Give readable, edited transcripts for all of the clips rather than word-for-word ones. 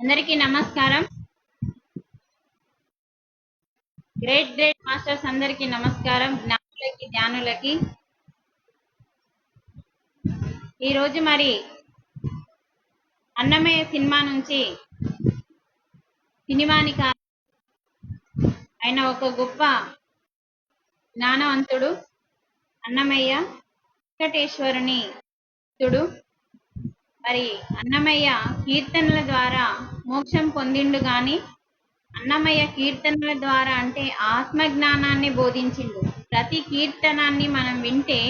అందరికీ నమస్కారం. Great masters అందరికీ నమస్కారం. జ్ఞానులకి ధ్యానులకి ఈరోజు మరి అన్నమయ్య సినిమా నుంచి సినిమాని ఆయన ఒక గొప్ప జ్ఞానవంతుడు అన్నమయ్య వెంకటేశ్వరుని భక్తుడు. మరి అన్నమయ్య కీర్తనల ద్వారా మోక్షం పొందిండు గాని అన్నమయ్య కీర్తనల ద్వారా అంటే ఆత్మజ్ఞానాన్ని బోధించిండు. ప్రతి కీర్తనాన్ని మనం వింటే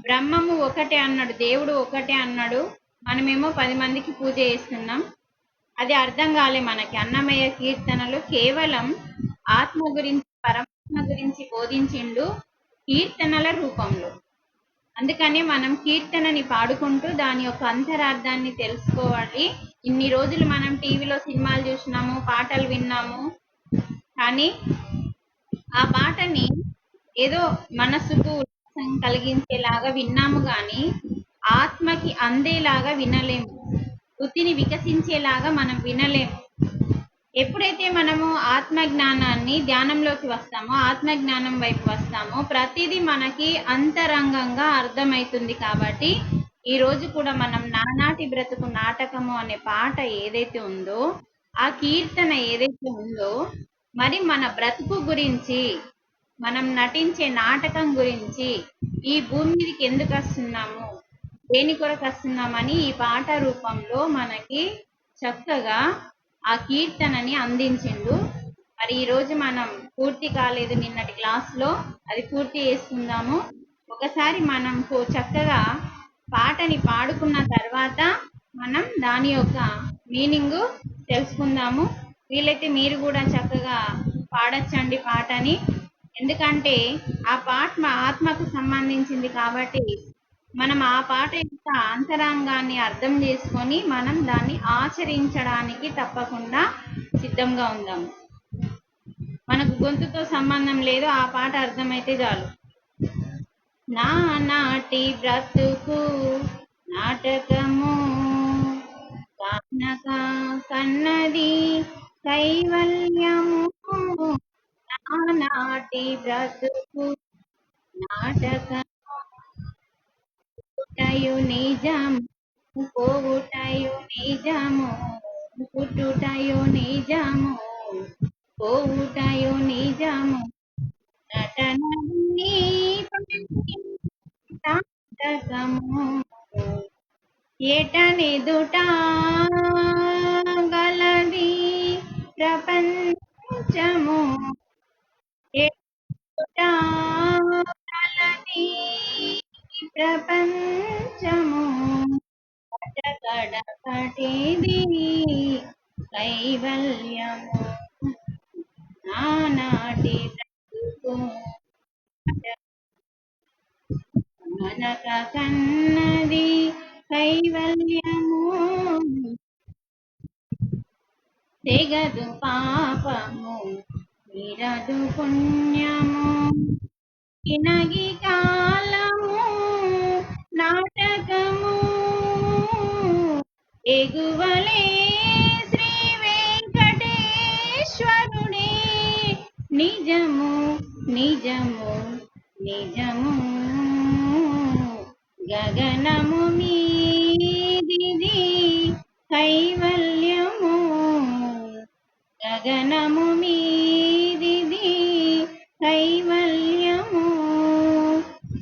బ్రహ్మము ఒకటే అన్నాడు, దేవుడు ఒకటే అన్నాడు. మనమేమో 10 మందికి పూజ చేస్తున్నాం. అది అర్థం కాలే మనకి. అన్నమయ్య కీర్తనలు కేవలం ఆత్మ గురించి, పరమాత్మ గురించి బోధించిండు కీర్తనల రూపంలో. అందుకని మనం కీర్తనని పాడుకుంటూ దాని యొక్క అంతరార్థాన్ని తెలుసుకోవాలి. ఇన్ని రోజులు మనం టీవీలో సినిమాలు చూసినాము, పాటలు విన్నాము, కానీ ఆ పాటని ఏదో మనసుకు కలిగించేలాగా విన్నాము కానీ ఆత్మకి అందేలాగా వినలేము, బుద్ధిని వికసించేలాగా మనం వినలేము. ఎప్పుడైతే మనము ఆత్మజ్ఞానాన్ని ధ్యానంలోకి వస్తామో, ఆత్మజ్ఞానం వైపు వస్తామో, ప్రతిదీ మనకి అంతరంగంగా అర్థమవుతుంది. కాబట్టి ఈ రోజు కూడా మనం నానాటి బ్రతుకు నాటకము అనే పాట ఏదైతే ఉందో, ఆ కీర్తన ఏదైతే ఉందో, మరి మన బ్రతుకు గురించి, మనం నటించే నాటకం గురించి, ఈ భూమి మీదకి ఎందుకు వస్తున్నాము, దేని కొరకు వస్తున్నామని ఈ పాట రూపంలో మనకి చక్కగా ఆ కీర్తనని అందించిండు. మరి ఈరోజు మనం పూర్తి కాలేదు నిన్నటి క్లాస్లో, అది పూర్తి చేసుకుందాము. ఒకసారి మనం చక్కగా పాటని పాడుకున్న తర్వాత మనం దాని యొక్క మీనింగ్ తెలుసుకుందాము. వీలైతే మీరు కూడా చక్కగా పాడొచ్చండి పాటని. ఎందుకంటే ఆ పాట మా ఆత్మకు సంబంధించింది కాబట్టి మనం ఆ పాట యొక్క అంతరంగాన్ని అర్థం చేసుకొని మనం దాన్ని ఆచరించడానికి తప్పకుండా సిద్ధంగా ఉందాము. మనకు గొంతుతో సంబంధం లేదు, ఆ పాట అర్థమైతే చాలు. నానాటి బ్రతుకు నాటకము కానక కన్నది కైవల్యము. నానాటి బ్రతుకు నాటకము పుట్టుటయు నిజము, పోవుటయు నిజము, పుట్టుటయు నిజము, పోవుటయు నిజము. నటనని నాటకము ఎటనెదుట గలది ప్రపంచము, ఎదుట గలది ప్రపంచము, కడకటిది కైవల్యము. నానాటి బ్రతుకు మనక కన్నది కైవల్యము. తెగదు పాపము విరదు పుణ్యము, ఇనగి కాలము నాటకము. ఎగువలే శ్రీ వెంకటేశ్వరుడే నిజము, నిజము, నిజము. గగనము మీదిది కైవల్యము, గగనము మీదిది కైవల్యము.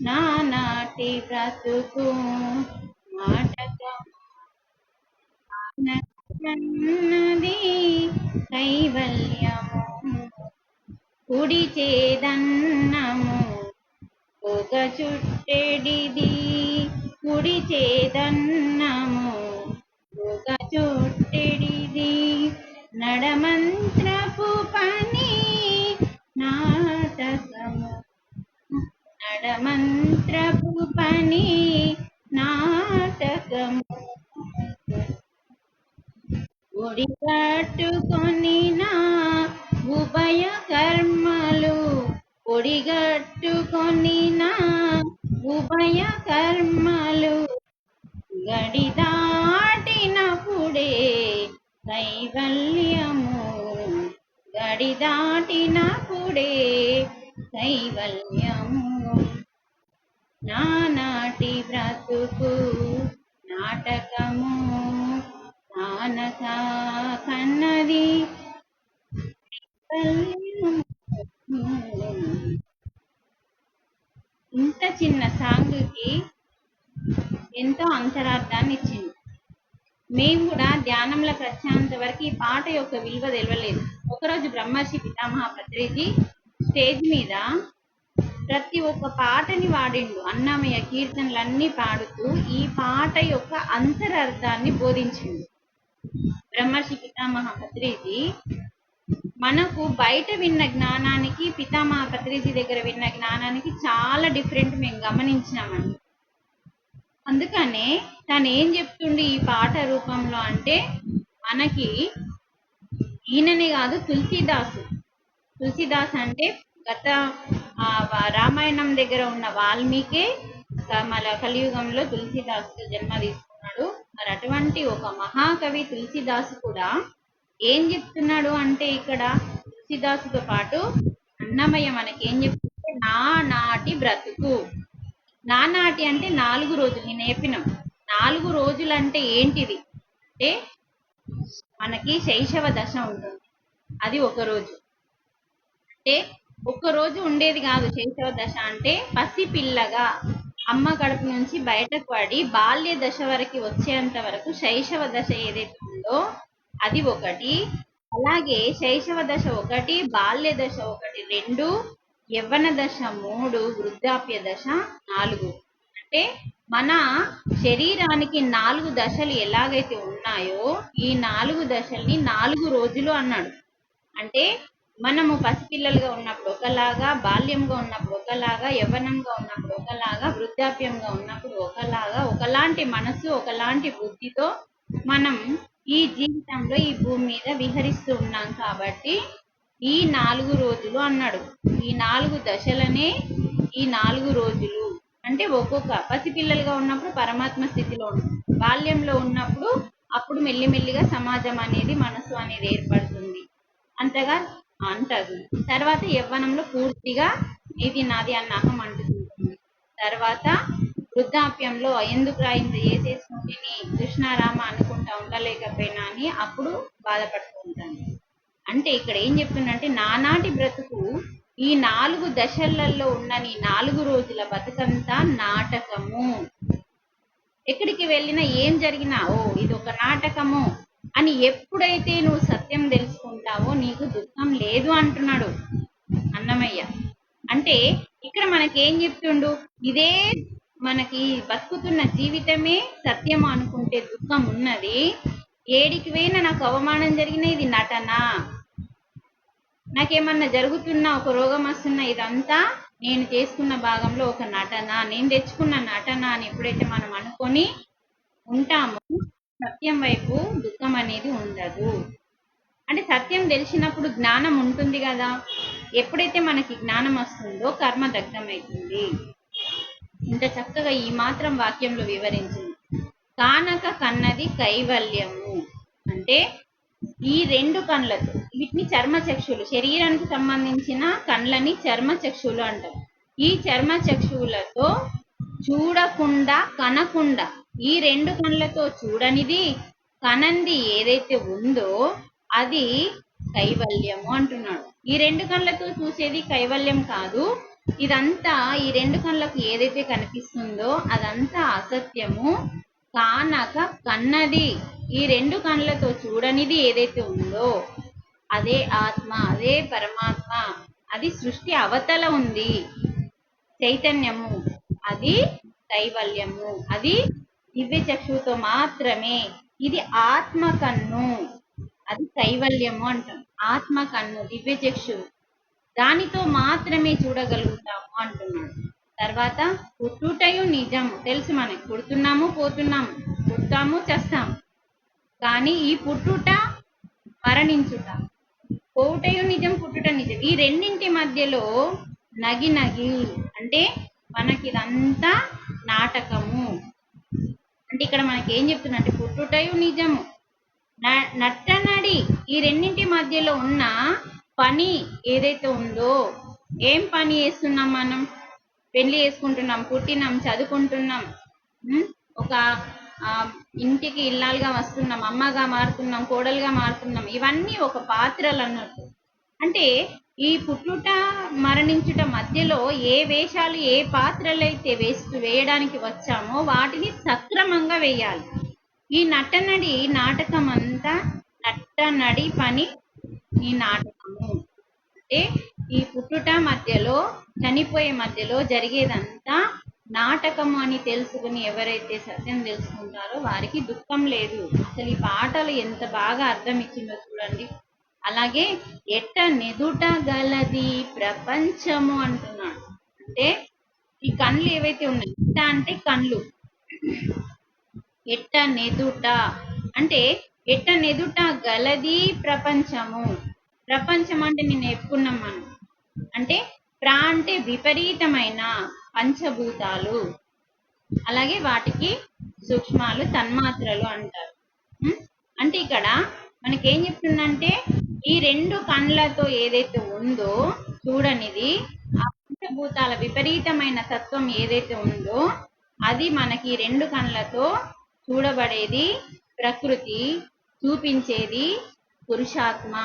నానాటి బ్రతుకు నాటకము అన్నది కైవల్యము. కుడి చేదన్నము పొగ చుట్టెడిది, కుడి చేదన్నము పొగ చుట్టెడిది. నడమంత్రపు పని నాటకము, నడమంత్రపు పని నాటకము. ఒడి కట్టుకొని నా ఉభయ కర్మలు, ఒడిగట్టుకొని నా ఉభయ కర్మలు, గడి దాటినప్పుడే కైవల్యము గడి దాటినప్పుడే కైవల్యము నానాటి బ్రతుకు నాటకము నానక కన్నది కైవల్యము. ఇంత చిన్న సాంగ్కి ఎంతో అంతరార్థాన్ని ఇచ్చింది. మేము కూడా ధ్యానంలోకి వచ్చేంత వరకు ఈ పాట యొక్క విలువ తెలియలేదు. ఒకరోజు బ్రహ్మర్షి పితామహ పత్రిజీ స్టేజ్ మీద ప్రతి ఒక్క పాటని వాడిండు. అన్నమయ్య కీర్తనలన్నీ పాడుతూ ఈ పాట యొక్క అంతరార్థాన్ని బోధించిండు. బ్రహ్మర్షి పితామహ పత్రిజీ మనకు బయట విన్న జ్ఞానానికి పితామహ పత్రిజీ దగ్గర విన్న జ్ఞానానికి చాలా డిఫరెంట్ మేము గమనించినామండి. అందుకనే తను ఏం చెప్తుండు ఈ పాట రూపంలో అంటే, మనకి ఈయననే కాదు తులసీదాస్ అంటే గత రామాయణం దగ్గర ఉన్న వాల్మీకే మన కలియుగంలో తులసీదాస్ జన్మ తీసుకున్నాడు. మరి అటువంటి ఒక మహాకవి తులసీదాస్ కూడా ఏం చెప్తున్నాడు అంటే, ఇక్కడ తులసీదాసుతో పాటు అన్నమయ్య మనకి ఏం చెప్తుంటే, నా నాటి బ్రతుకు. నానాటి అంటే 4 రోజులు. నేను చెప్పినాం 4 రోజులు అంటే ఏంటిది అంటే, మనకి శైశవ దశ ఉంటుంది, అది ఒక రోజు. అంటే ఒక్క రోజు ఉండేది కాదు. శైశవ దశ అంటే పసిపిల్లగా అమ్మ కడుపు నుంచి బయటకు పడి బాల్య దశ వరకు వచ్చేంత వరకు శైశవ దశ ఏదైతే ఉందో అది ఒకటి. అలాగే శైశవ దశ 1, బాల్య దశ 1, 2, యవ్వన దశ 3, వృద్ధాప్య దశ 4. అంటే మన శరీరానికి 4 దశలు ఎలాగైతే ఉన్నాయో ఈ 4 దశల్ని 4 రోజులు అన్నాడు. అంటే మనము పసిపిల్లలుగా ఉన్నప్పుడు ఒకలాగా, బాల్యంగా ఉన్నప్పుడు ఒకలాగా, యవ్వనంగా ఉన్నప్పుడు ఒకలాగా, వృద్ధాప్యంగా ఉన్నప్పుడు ఒకలాగా, ఒకలాంటి మనసు ఒకలాంటి బుద్ధితో మనం ఈ జీవితంలో ఈ భూమి మీద విహరిస్తూ ఉన్నాం. కాబట్టి ఈ 4 రోజులు అన్నాడు. ఈ 4 దశలనే ఈ 4 రోజులు. అంటే ఒక్కొక్క పసిపిల్లలుగా ఉన్నప్పుడు పరమాత్మ స్థితిలో ఉంటాం, బాల్యంలో ఉన్నప్పుడు అప్పుడు మెల్లిమెల్లిగా సమాజం అనేది మనసు అనేది ఏర్పడుతుంది, అంతగా అంటదు. తర్వాత యవ్వనంలో పూర్తిగా ఇది నాది అన్న అహం అంటుకుంటుంది. తర్వాత వృద్ధాప్యంలో ఎందుకు ఇంత చేసేసుకుంటే కృష్ణారామ అనుకుంటా ఉండలేకపోయినా అని అప్పుడు బాధపడుతూ ఉంటాను. అంటే ఇక్కడ ఏం చెప్తుందంటే, నానాటి బ్రతుకు ఈ 4 దశలలో ఉన్న నీ 4 రోజుల బతుకంతా నాటకము. ఎక్కడికి వెళ్ళినా ఏం జరిగినా ఓ ఇది ఒక నాటకము అని ఎప్పుడైతే నువ్వు సత్యం తెలుసుకుంటావో నీకు దుఃఖం లేదు అంటున్నాడు అన్నమయ్య. అంటే ఇక్కడ మనకేం చెప్తుండు, ఇదే మనకి బతుకుతున్న జీవితమే సత్యం అనుకుంటే దుఃఖం ఉన్నది. ఏడికి పోయినా నాకు అవమానం జరిగినా ఇది నటన, నాకేమన్నా జరుగుతున్నా ఒక రోగం వస్తున్నా ఇదంతా నేను చేసుకున్న భాగంలో ఒక నటన, నేను తెచ్చుకున్న నటన అని ఎప్పుడైతే మనం అనుకొని ఉంటామో సత్యం వైపు దుఃఖం అనేది ఉండదు. అంటే సత్యం తెలిసినప్పుడు జ్ఞానం ఉంటుంది కదా, ఎప్పుడైతే మనకి జ్ఞానం వస్తుందో కర్మ దగ్ధమవుతుంది. ఇంత చక్కగా ఈ మాత్రం వాక్యంలో వివరించింది. కానక కన్నది కైవల్యము అంటే ఈ 2 కళ్ళతో, వీటిని చర్మచక్షులు, శరీరానికి సంబంధించిన కళ్ళని చర్మచక్షులు అంటారు. ఈ చర్మచక్షువులతో చూడకుండా కనకుండా ఈ 2 కళ్ళతో చూడనిది కనంది ఏదైతే ఉందో అది కైవల్యము అంటున్నాడు. ఈ 2 కళ్ళతో చూసేది కైవల్యం కాదు. ఇదంతా ఈ 2 కళ్ళకు ఏదైతే కనిపిస్తుందో అదంతా అసత్యము. కానక కన్నది, ఈ 2 కళ్ళతో చూడనిది ఏదైతే ఉందో అదే ఆత్మ, అదే పరమాత్మ, అది సృష్టి అవతల ఉంది చైతన్యము, అది కైవల్యము, అది దివ్య చక్షుతో మాత్రమే. ఇది ఆత్మ కన్ను, అది కైవల్యము అంటాం. ఆత్మ కన్ను దివ్య చక్షు, దానితో మాత్రమే చూడగలుగుతాము అంటున్నాడు. తర్వాత పుట్టుటయు నిజము, తెలుసు మనకి పుడుతున్నాము పోతున్నాము, పుడతాము చేస్తాము, కానీ ఈ పుట్టుట మరణించుట, పోవుటయు నిజం పుట్టుట నిజం, ఈ రెండింటి మధ్యలో నగి అంటే మనకి ఇదంతా నాటకము. అంటే ఇక్కడ మనకి ఏం చెప్తున్నా అంటే పుట్టుటయు నిజము, నట్టనడి ఈ రెండింటి మధ్యలో ఉన్న పని ఏదైతే ఉందో, ఏం పని చేస్తున్నాం మనం? పెళ్లి చేసుకుంటున్నాం, పుట్టినాం, చదువుకుంటున్నాం, ఒక ఆ, ఇంటికి ఇల్లాలుగా వస్తున్నాం, అమ్మగా మారుతున్నాం, కోడలుగా మారుతున్నాం. ఇవన్నీ ఒక పాత్రలు అన్నట్టు. అంటే ఈ పుట్టుట మరణించుట మధ్యలో ఏ వేషాలు, ఏ పాత్రలు అయితే వేయడానికి వచ్చామో వాటిని సక్రమంగా వేయాలి. ఈ నట్టనడి నాటకం అంతా, నట్టనడి పని ఈ నాటకము. అంటే ఈ పుట్టుట మధ్యలో, చనిపోయే మధ్యలో జరిగేదంతా నాటకము అని తెలుసుకుని ఎవరైతే సత్యం తెలుసుకుంటారో వారికి దుఃఖం లేదు. అసలు ఈ పాటలు ఎంత బాగా అర్థం ఇచ్చిందో చూడండి. అలాగే ఎట్ట నెదుట గలది ప్రపంచము అంటున్నాడు. అంటే ఈ కళ్ళు ఏవైతే ఉన్నాయి, ఎట్ట అంటే కళ్ళు, ఎట్ట నెదుట అంటే ఎట్ట నెదుట గలది ప్రపంచము. ప్రపంచం అంటే నేను చెప్పుకున్నాం మనం. అంటే అంటే విపరీతమైన పంచభూతాలు, అలాగే వాటికి సూక్ష్మాలు, తన్మాత్రలు అంటారు. అంటే ఇక్కడ మనకేం చెప్తుందంటే ఈ రెండు కండ్లతో ఏదైతే ఉందో చూడనిది, ఆ పంచభూతాల విపరీతమైన తత్వం ఏదైతే ఉందో అది మనకి రెండు కండ్లతో చూడబడేది ప్రకృతి, చూపించేది పురుషాత్మ.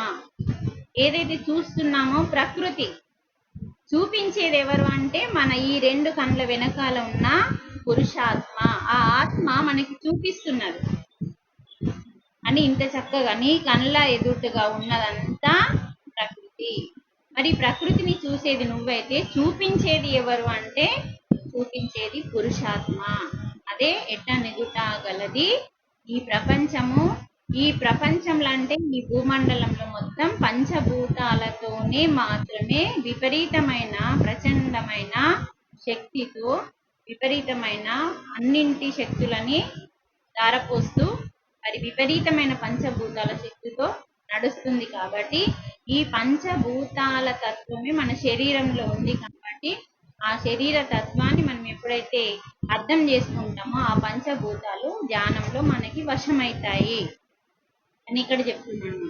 ఏదైతే చూస్తున్నామో ప్రకృతి, చూపించేది ఎవరు అంటే మన ఈ రెండు కండ్ల వెనకాల ఉన్న పురుషాత్మ. ఆ ఆత్మ మనకి చూపిస్తున్నది అని ఇంత చక్కగా. నీ కళ్ళ ఎదుటగా ఉన్నదంతా ప్రకృతి. మరి ప్రకృతిని చూసేది నువ్వైతే చూపించేది ఎవరు అంటే చూపించేది పురుషాత్మ. అదే ఎట్ట నెదుట గలది ఈ ప్రపంచము. ఈ ప్రపంచంలో అంటే ఈ భూమండలంలో మొత్తం పంచభూతాలతోనే మాత్రమే విపరీతమైన ప్రచండమైన శక్తితో, విపరీతమైన అన్నింటి శక్తులని ధారపోస్తూ మరి విపరీతమైన పంచభూతాల శక్తితో నడుస్తుంది. కాబట్టి ఈ పంచభూతాల తత్వమే మన శరీరంలో ఉంది. కాబట్టి ఆ శరీర తత్వాన్ని మనం ఎప్పుడైతే అర్థం చేసుకుంటామో ఆ పంచభూతాలు ధ్యానంలో మనకి వశమవుతాయి అని ఇక్కడ చెప్తున్నాను.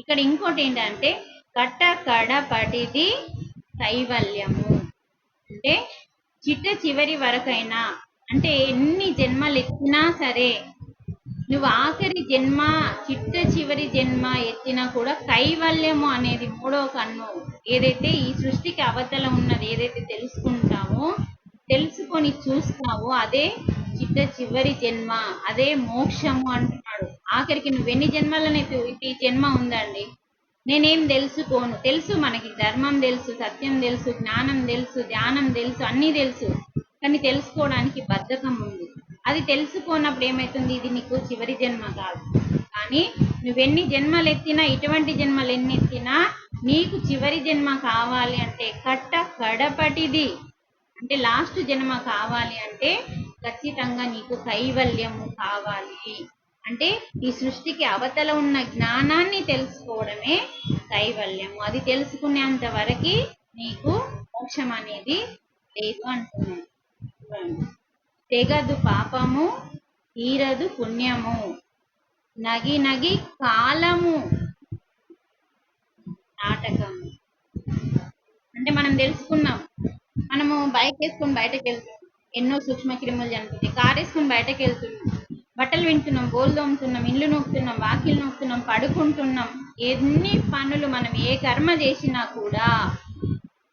ఇక్కడ ఇంకోటి ఏంటంటే కట్ట కడపటిది కైవల్యము. అంటే చిట్ట చివరి వరకైనా, అంటే ఎన్ని జన్మలు ఎత్తినా సరే, నువ్వు ఆఖరి జన్మ, చిట్ట చివరి జన్మ ఎత్తినా కూడా కైవల్యము అనేది మూడో కన్ను ఏదైతే ఈ సృష్టికి అవతల ఉన్నది ఏదైతే తెలుసుకుంటామో, తెలుసుకొని చూస్తావో అదే చిట్ట చివరి జన్మ, అదే మోక్షము అంటున్నాడు. ఆఖరికి నువ్వు ఎన్ని జన్మలనైతే ఈ జన్మ ఉందండి, నేనేం తెలుసుకోను, తెలుసు మనకి ధర్మం తెలుసు, సత్యం తెలుసు, జ్ఞానం తెలుసు, ధ్యానం తెలుసు, అన్నీ తెలుసు, కానీ తెలుసుకోవడానికి బద్ధకం ఉంది. అది తెలుసుకోనప్పుడు ఏమవుతుంది, ఇది నీకు చివరి జన్మ కాదు. కానీ నువ్వెన్ని జన్మలు ఎత్తినా, ఇటువంటి జన్మలు ఎన్ని ఎత్తినా నీకు చివరి జన్మ కావాలి అంటే, కట్ట కడపటిది అంటే లాస్ట్ జన్మ కావాలి అంటే ఖచ్చితంగా నీకు కైవల్యము కావాలి. అంటే ఈ సృష్టికి అవతల ఉన్న జ్ఞానాన్ని తెలుసుకోవడమే కైవల్యము. అది తెలుసుకునేంత వరకు నీకు మోక్షం అనేది లేదు అంటున్నాడు. తెగదు పాపము, తీరదు పుణ్యము, నగి నగి కాలము నాటకము. అంటే మనం తెలుసుకున్నాం, మనము బైక్ వేసుకొని బయటకు వెళ్తున్నాం, ఎన్నో సూక్ష్మ క్రిములు చనిపోతాయి. కారు వేసుకొని బయటకు వెళ్తున్నాం, బట్టలు వింటున్నాం, బోలు తోముతున్నాం, ఇల్లు నూకుతున్నాం, వాకిలు నూకుతున్నాం, పడుకుంటున్నాం. ఎన్ని పనులు మనం ఏ కర్మ చేసినా కూడా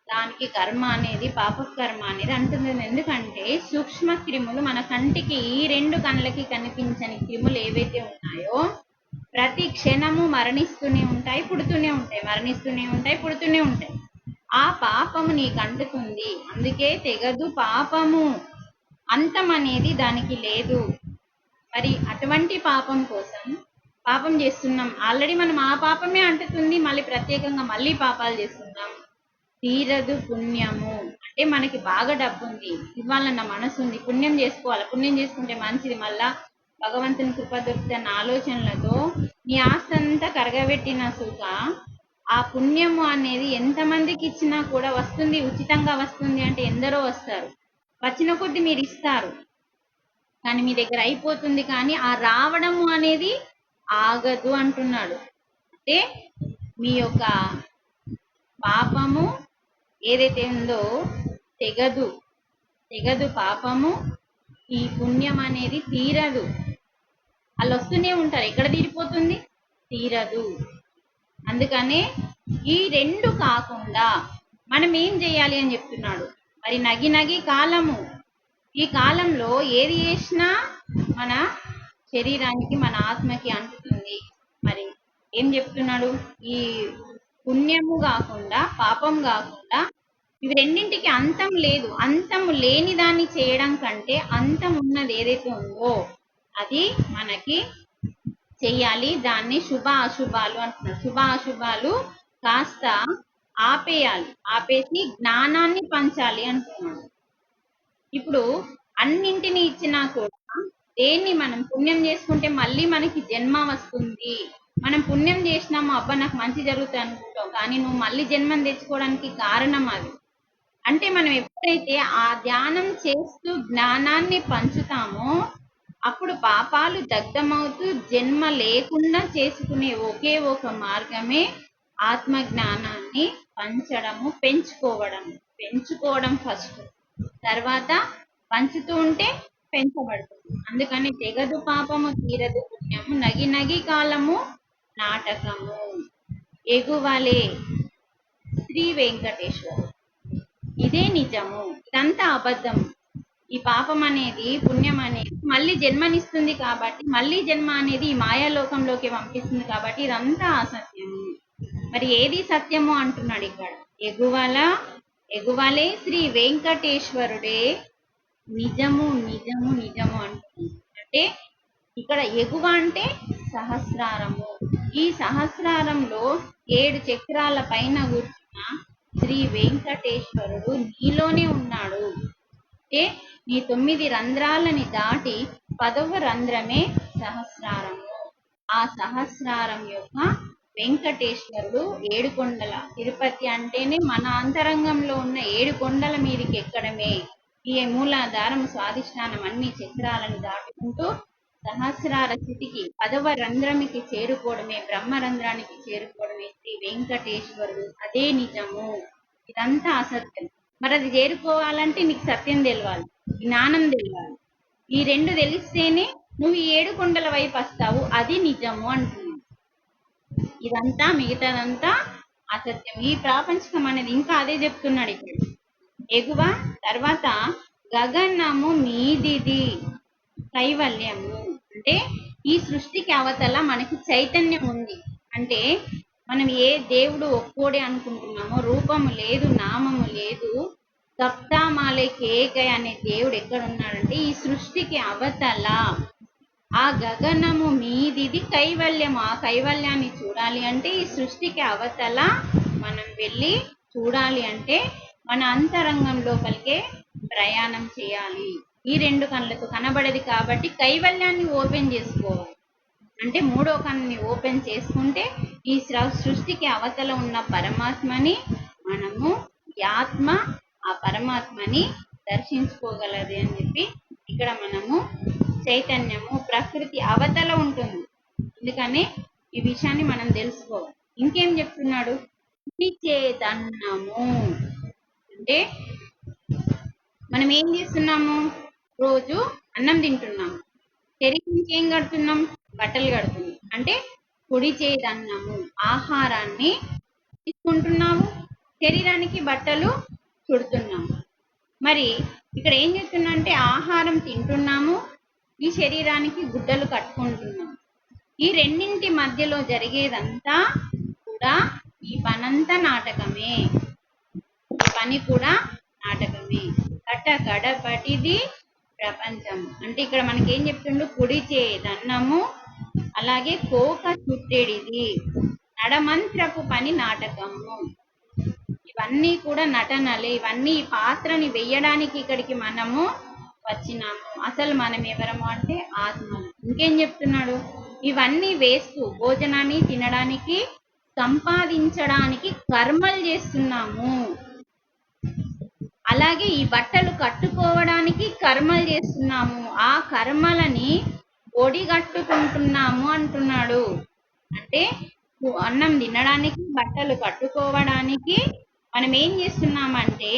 దానికి కర్మ అనేది, పాపకర్మ అనేది అంటుంది. ఎందుకంటే సూక్ష్మ క్రిములు మన కంటికి, ఈ రెండు కళ్ళకి కనిపించని క్రిములు ఏవైతే ఉన్నాయో ప్రతి క్షణము మరణిస్తూనే ఉంటాయి, పుడుతూనే ఉంటాయి, మరణిస్తూనే ఉంటాయి, పుడుతూనే ఉంటాయి. ఆ పాపము నీకు అంటుతుంది. అందుకే తెగదు పాపము, అంతం అనేది దానికి లేదు. మరి అటువంటి పాపం కోసం పాపం చేస్తున్నాం, ఆల్రెడీ మనం ఆ పాపమే అంటుతుంది, మళ్ళీ ప్రత్యేకంగా మళ్ళీ పాపాలు చేస్తున్నాం. తీరదు పుణ్యము అంటే మనకి బాగా డబ్బు ఉంది, ఇవ్వాలన్న మనసు ఉంది, పుణ్యం చేసుకోవాలి, పుణ్యం చేసుకుంటే మంచిది, మళ్ళా భగవంతుని కృప దొరుకుతున్న ఆలోచనలతో నీ ఆస్తి అంతా కరగబెట్టిన సుఖ ఆ పుణ్యము అనేది ఎంతమందికి ఇచ్చినా కూడా వస్తుంది, ఉచితంగా వస్తుంది అంటే ఎందరో వస్తారు, వచ్చిన కొద్ది మీరు ఇస్తారు, కానీ మీ దగ్గర అయిపోతుంది. కానీ ఆ రావడము అనేది ఆగదు అంటున్నాడు. అంటే మీ యొక్క పాపము ఏదైతే ఉందో తెగదు, తెగదు పాపము, ఈ పుణ్యం అనేది తీరదు. వాళ్ళు వస్తూనే ఉంటారు, ఎక్కడ తీరిపోతుంది? తీరదు. అందుకనే ఈ రెండు కాకుండా మనం ఏం చేయాలి అని చెప్తున్నాడు. మరి నగి కాలము, ఈ కాలంలో ఏది చేసినా మన శరీరానికి మన ఆత్మకి అంటుతుంది. మరి ఏం చెప్తున్నాడు? ఈ పుణ్యము కాకుండా పాపం కాకుండా ఇవి రెండింటికి అంతం లేదు. అంతము లేని దాన్ని చేయడం కంటే అంతం ఉన్నది ఏదైతే ఉందో అది మనకి చెయ్యాలి. దాన్ని శుభ అశుభాలు అంటున్నారు. శుభ అశుభాలు కాస్త ఆపేయాలి, ఆపేసి జ్ఞానాన్ని పంచాలి అంటున్నాడు. ఇప్పుడు అన్నింటినీ ఇచ్చినా కూడా దేన్ని మనం పుణ్యం చేసుకుంటే మళ్ళీ మనకి జన్మ వస్తుంది. మనం పుణ్యం చేసినాము, అబ్బా నాకు మంచి జరుగుతుంది అనుకుంటాం, కానీ నువ్వు మళ్ళీ జన్మం తెచ్చుకోవడానికి కారణం అది. అంటే మనం ఎప్పుడైతే ఆ ధ్యానం చేస్తూ జ్ఞానాన్ని పంచుతామో అప్పుడు పాపాలు దగ్ధమవుతూ జన్మ లేకుండా చేసుకునే ఒకే ఒక మార్గమే ఆత్మ జ్ఞానాన్ని పంచడము, పెంచుకోవడం ఫస్ట్, తర్వాత పంచుతూ ఉంటే పెంచబడుతుంది. అందుకని తెగదు పాపము తీరదు పుణ్యము, నగి కాలము నాటకము, ఎగువలే శ్రీ వెంకటేశ్వరు. ఇదే నిజము, ఇదంతా అబద్ధము. ఈ పాపం అనేది పుణ్యం అనేది మళ్ళీ జన్మనిస్తుంది కాబట్టి, మళ్ళీ జన్మ అనేది ఈ మాయాలోకంలోకి పంపిస్తుంది కాబట్టి ఇదంతా అసత్యము. మరి ఏది సత్యము అంటున్నాడు ఇక్కడ. ఎగువలే శ్రీ వెంకటేశ్వరుడే నిజము నిజము నిజము అంటుంది. అంటే ఇక్కడ ఎగువ అంటే సహస్రారము. ఈ సహస్రారంలో 7 చక్రాల పైన కూర్చున్న శ్రీ వెంకటేశ్వరుడు నీలోనే ఉన్నాడు. అంటే నీ 9 రంధ్రాలని దాటి 10వ రంధ్రమే సహస్రారము. ఆ సహస్రారం యొక్క వెంకటేశ్వరుడు 7 కొండల, తిరుపతి అంటేనే మన అంతరంగంలో ఉన్న 7 కొండల మీదకి ఎక్కడమే. ఈ మూలాధారం, స్వాధిష్టానం అన్ని చక్రాలను దాటుకుంటూ సహస్రార స్థితికి 10వ రంధ్రమికి చేరుకోవడమే, బ్రహ్మరంధ్రానికి చేరుకోవడమే శ్రీ వెంకటేశ్వరుడు. అదే నిజము, ఇదంతా అసత్యం. మరి అది చేరుకోవాలంటే నీకు సత్యం తెలవాలి, జ్ఞానం తెలవాలి. ఈ 2 తెలిస్తేనే నువ్వు ఈ 7 కొండల వైపు వస్తావు, అది నిజము అంటున్నావు. ఇదంతా మిగతాదంతా అసత్యం. ఈ ప్రాపంచికం అనేది ఇంకా అదే చెప్తున్నాడు ఇక్కడ. ఎగువ, తర్వాత గగనము మీదిది కైవల్యము. అంటే ఈ సృష్టికి అవతల మనకి చైతన్యం ఉంది. అంటే మనం ఏ దేవుడు ఒక్కోడే అనుకుంటున్నామో, రూపము లేదు, నామము లేదు, సప్తామాలే కేకయ అనే దేవుడు ఎక్కడ ఉన్నాడంటే ఈ సృష్టికి అవతల ఆ గగనము మీదిది కైవల్యము. ఆ కైవల్యాన్ని చూడాలి అంటే ఈ సృష్టికి అవతల మనం వెళ్ళి చూడాలి అంటే మన అంతరంగం లోపలికే ప్రయాణం చేయాలి. ఈ 2 కళ్ళతో కనబడేది కాబట్టి కైవల్యాన్ని ఓపెన్ చేసుకోవాలి. అంటే 3వ కన్నుని ఓపెన్ చేసుకుంటే ఈ సృష్టికి అవతల ఉన్న పరమాత్మని మనము, ఈ ఆత్మ ఆ పరమాత్మని దర్శించుకోగలదు అని చెప్పి ఇక్కడ మనము చైతన్యము ప్రకృతి అవతల ఉంటుంది. అందుకనే ఈ విషయాన్ని మనం తెలుసుకోవాలి. ఇంకేం చెప్తున్నాడు? చేతన్నము అంటే మనం ఏం చేస్తున్నాము? రోజు అన్నం తింటున్నాము, శరీరానికి ఏం కడుతున్నాం? బట్టలు కడుతున్నాం. అంటే కుడి చేదన్నము, ఆహారాన్ని తీసుకుంటున్నాము, శరీరానికి బట్టలు చుడుతున్నాము. మరి ఇక్కడ ఏం చేస్తున్నా అంటే ఆహారం తింటున్నాము, ఈ శరీరానికి గుడ్డలు కట్టుకుంటున్నాము. ఈ రెండింటి మధ్యలో జరిగేదంతా కూడా ఈ పనంతా నాటకమే, ఈ పని కూడా నాటకమే. కడపటిది ప్రపంచం. అంటే ఇక్కడ మనకి ఏం చెప్తుండు? కుడి చేదన్నము, అలాగే కోక చుట్టెడిది, నడమంత్రపు పని నాటకము. ఇవన్నీ కూడా నటనలే. ఇవన్నీ ఈ పాత్రని వెయ్యడానికి ఇక్కడికి మనము వచ్చినాము. అసలు మనం ఎవరము అంటే ఆత్మలు. ఇంకేం చెప్తున్నాడు? ఇవన్నీ వేస్తూ భోజనాన్ని తినడానికి, సంపాదించడానికి కర్మలు చేస్తున్నాము. అలాగే ఈ బట్టలు కట్టుకోవడానికి కర్మలు చేస్తున్నాము. ఆ కర్మలని ఒడిగట్టుకుంటున్నాము అంటున్నాడు. అంటే అన్నం తినడానికి, బట్టలు కట్టుకోవడానికి మనం ఏం చేస్తున్నామంటే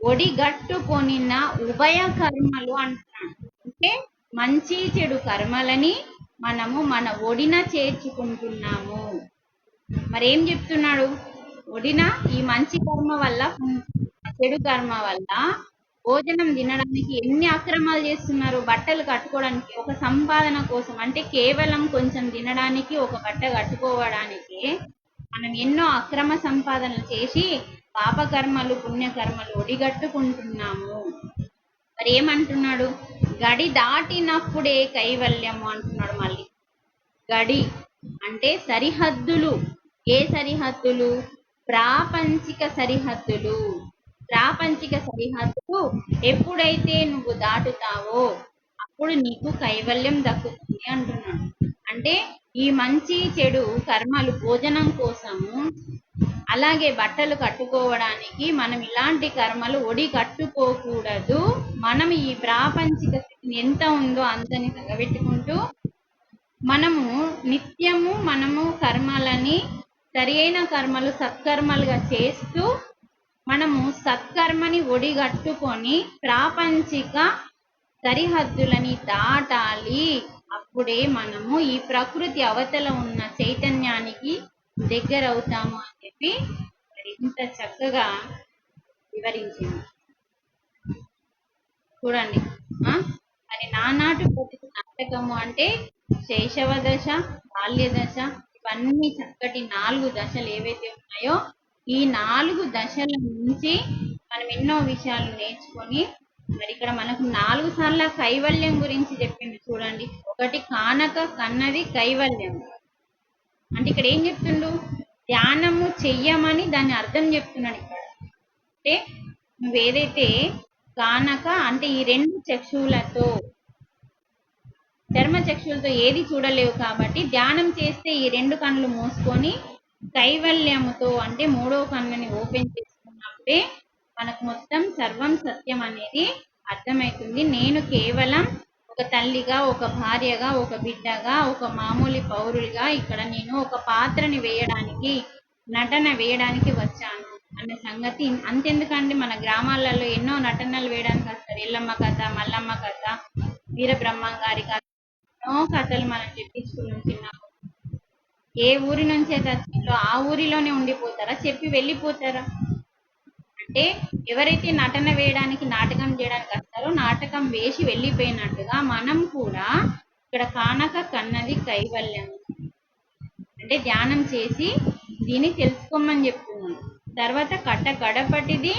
ఒడిగట్టుకొనిన ఉభయ కర్మలు అంటున్నాడు. అంటే మంచి చెడు కర్మలని మనము మన ఒడిన చేర్చుకుంటున్నాము. మరేం చెప్తున్నాడు? ఒడిన ఈ మంచి కర్మ వల్ల, చెడు కర్మ వల్ల భోజనం తినడానికి ఎన్ని అక్రమాలు చేస్తున్నారు. బట్టలు కట్టుకోవడానికి, ఒక సంపాదన కోసం, అంటే కేవలం కొంచెం తినడానికి, ఒక బట్ట కట్టుకోవడానికి మనం ఎన్నో అక్రమ సంపాదనలు చేసి పాపకర్మలు పుణ్యకర్మలు ఒడిగట్టుకుంటున్నాము. మరి ఏమంటున్నాడు? గడి దాటినప్పుడే కైవల్యము అంటున్నాడు. మళ్ళీ గడి అంటే సరిహద్దులు. ఏ సరిహద్దులు? ప్రాపంచిక సరిహద్దులు. ప్రాపంచిక సరిహద్దులు ఎప్పుడైతే నువ్వు దాటుతావో అప్పుడు నీకు కైవల్యం దక్కుతుంది అంటున్నాడు. అంటే ఈ మంచి చెడు కర్మలు భోజనం కోసము, అలాగే బట్టలు కట్టుకోవడానికి మనం ఇలాంటి కర్మలు ఒడి కట్టుకోకూడదు. మనం ఈ ప్రాపంచిక స్థితిని ఎంత ఉందో అంతని తగబెట్టుకుంటూ మనము నిత్యము కర్మలని సరి అయిన కర్మలు సత్కర్మలుగా చేస్తూ మనము సత్కర్మని ఒడిగట్టుకొని ప్రాపంచిక సరిహద్దులని దాటాలి. అప్పుడే మనము ఈ ప్రకృతి అవతల ఉన్న చైతన్యానికి దగ్గర అవుతాము అని చెప్పి ఇంత చక్కగా వివరించింది. చూడండి. మరి నానాటి బతుకు నాటకము అంటే శైశవ దశ, బాల్య దశ, ఇవన్నీ చక్కటి 4 దశలు ఏవైతే ఉన్నాయో ఈ 4 దశల నుంచి మనం ఎన్నో విషయాలు నేర్చుకొని, మరి ఇక్కడ మనకు 4 సార్ల కైవల్యం గురించి చెప్పింది చూడండి. ఒకటి కానక కన్నది కైవల్యం. అంటే ఇక్కడ ఏం చెప్తుండు? ధ్యానము చెయ్యమని దాని అర్థం చెప్తున్నాడు ఇక్కడ. అంటే నువ్వేదైతే కానక అంటే ఈ 2 చక్షువులతో, చర్మ చక్షువులతో ఏది చూడలేవు కాబట్టి ధ్యానం చేస్తే ఈ 2 కన్నులు మూసుకొని కైవల్యముతో అంటే 3వ కన్నుని ఓపెన్ చేసుకున్నప్పుడే మనకు మొత్తం సర్వం సత్యం అనేది అర్థమవుతుంది. నేను కేవలం ఒక తల్లిగా, ఒక భార్యగా, ఒక బిడ్డగా, ఒక మామూలు పౌరులుగా ఇక్కడ నేను ఒక పాత్రని వేయడానికి, నటన వేయడానికి వచ్చాను అనే సంగతి. అంతెందుకండి, మన గ్రామాలలో ఎన్నో నటనలు వేయడానికి వస్తారు. ఎల్లమ్మ కథ, మల్లమ్మ కథ, వీరబ్రహ్మం గారి కథ, ఎన్నో కథలు మనం చెప్పించుకున్నాం చిన్నప్పుడు. ఏ ఊరి నుంచి అయితే వచ్చిందో ఆ ఊరిలోనే ఉండిపోతారా? చెప్పి వెళ్ళిపోతారా? అంటే ఎవరైతే నటన వేయడానికి, నాటకం చేయడానికి వస్తారో నాటకం వేసి వెళ్ళిపోయినట్టుగా మనం కూడా ఇక్కడ కానక కన్నది కైవల్యం అంటే ధ్యానం చేసి దీన్ని తెలుసుకోమని చెప్తున్నాను. తర్వాత కడపటిది